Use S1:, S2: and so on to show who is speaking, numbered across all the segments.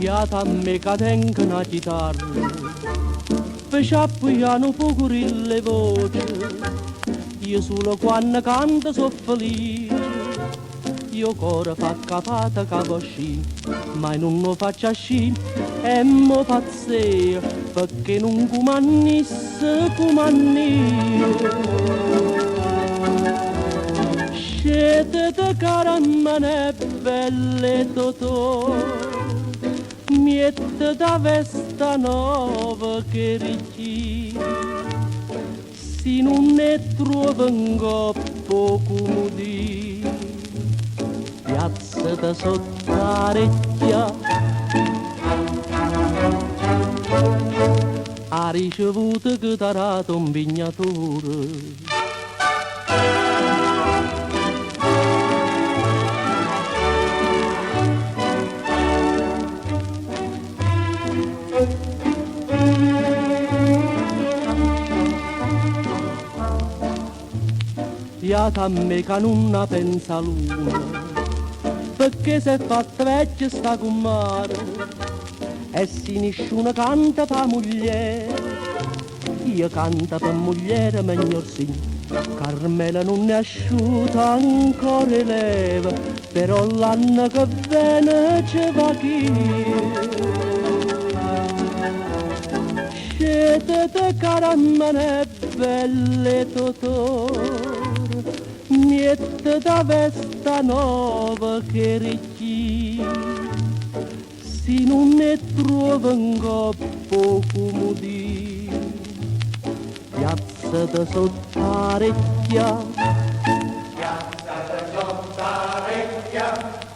S1: a me che tengo una chitarra, faccia piano pure le voci, io solo quando canto so felice, io cuore fa capata caposci, ma non lo faccio asci, e mo pazzea, perché non comannisse comannio. Scete caramane belle totò, miette da vesta nova che ricchi, si non ne trova un coppo comodi, piazza da sottarecchia, ha ricevuto che t'ha dato un vignatore. A me che non pensa l'una, perché se è fatta vecchia sta con mare, e se nessuno canta per moglie, io canto per moglie miglior sì. Carmela non è asciutta ancora leva, però l'anno che viene ci va chi. Scete caramane belle totò, miette da vesta nova che ricchi, si non ne trova un coppo comodi, piazza da sottarecchia,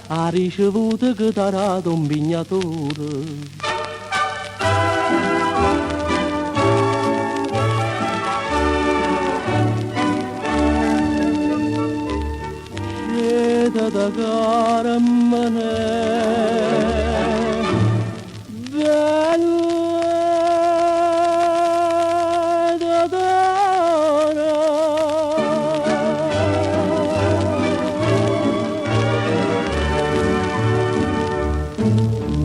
S1: ha ricevuto che t'ha dato un vignatore. Da cara